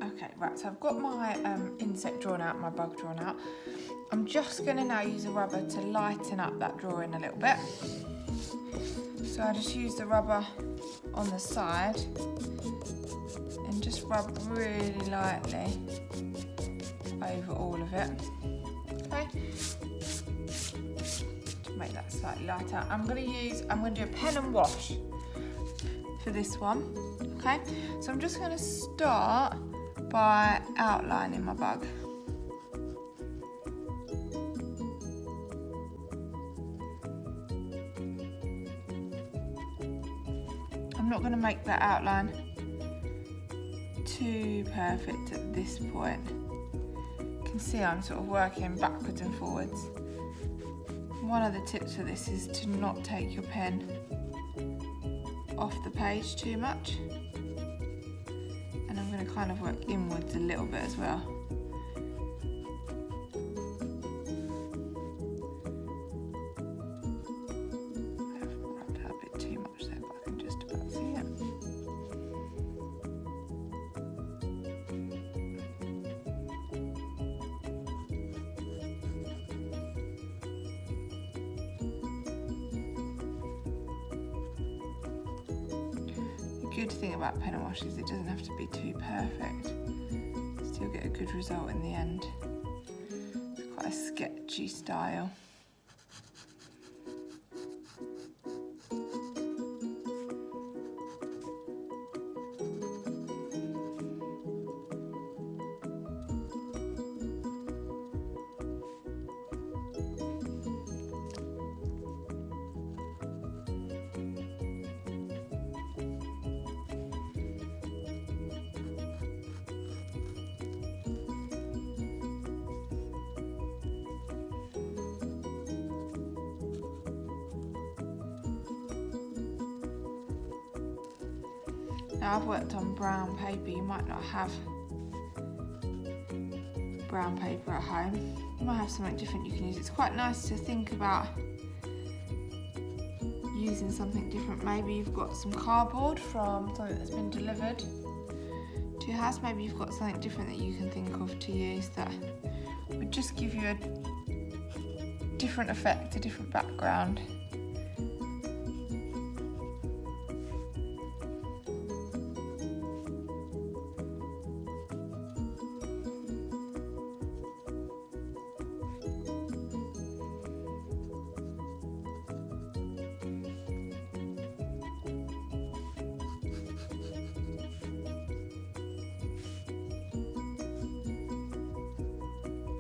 Okay, right, so I've got my insect drawn out, my bug drawn out. I'm just going to now use a rubber to lighten up that drawing a little bit. So I just use the rubber on the side and just rub really lightly over all of it. Okay, to make that slightly lighter. I'm going to do a pen and wash for this one. Okay, so I'm just going to start by outlining my bug. I'm not going to make that outline too perfect at this point. You can see I'm sort of working backwards and forwards. One of the tips for this is to not take your pen off the page too much. And I'm going to kind of work inwards a little bit as well. I've rubbed out a bit too much there, but I can just about see it. The good thing about pen and wash is it doesn't have to be too perfect. Still get a good result in the end. It's quite a sketchy style. Now I've worked on brown paper, you might not have brown paper at home. You might have something different you can use. It's quite nice to think about using something different. Maybe you've got some cardboard from something that's been delivered to your house. Maybe you've got something different that you can think of to use that would just give you a different effect, a different background.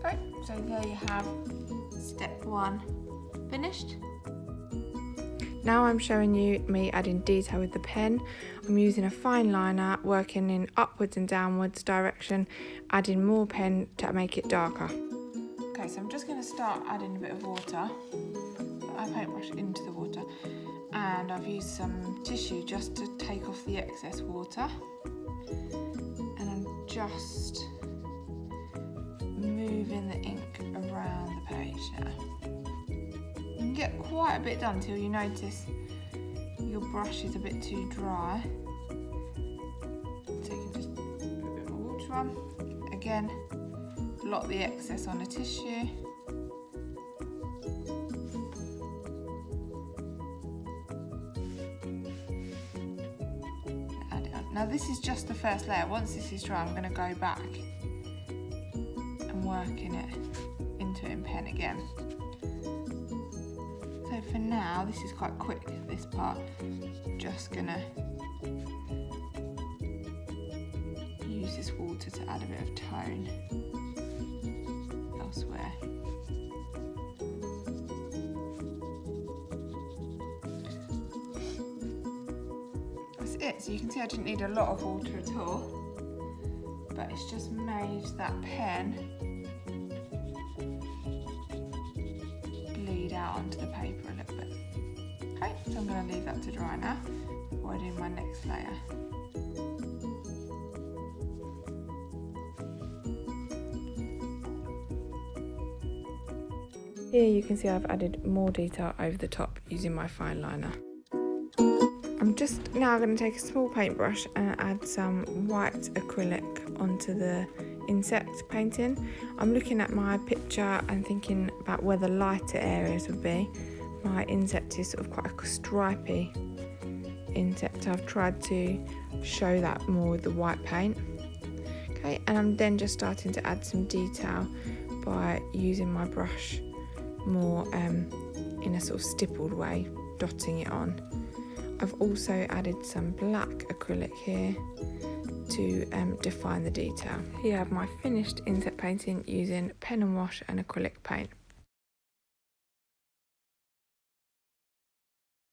Okay, so there you have step one finished. Now I'm showing you me adding detail with the pen. I'm using a fine liner, working in upwards and downwards direction, adding more pen to make it darker. Okay, so I'm just going to start adding a bit of water. I paintbrush into the water, and I've used some tissue just to take off the excess water. And I'm just moving the ink around the page now. You can get quite a bit done till you notice your brush is a bit too dry. So you can just put a bit more water on. Again, blot the excess on a tissue. Add it on. Now this is just the first layer. Once this is dry, I'm going to go back and working it into it in pen again. So for now, this is quite quick, this part. Just gonna use this water to add a bit of tone elsewhere. That's it. So you can see I didn't need a lot of water at all, but it's just made that pen bleed out onto the paper a little bit. Okay, so I'm going to leave that to dry now before I do my next layer. Here you can see I've added more detail over the top using my fine liner. I'm just now going to take a small paintbrush and add some white acrylic onto the insect painting. I'm looking at my picture and thinking about where the lighter areas would be. My insect is sort of quite a stripy insect. I've tried to show that more with the white paint. Okay, and I'm then just starting to add some detail by using my brush more in a sort of stippled way, dotting it on. I've also added some black acrylic here to define the detail. Here I have my finished insect painting using pen and wash and acrylic paint.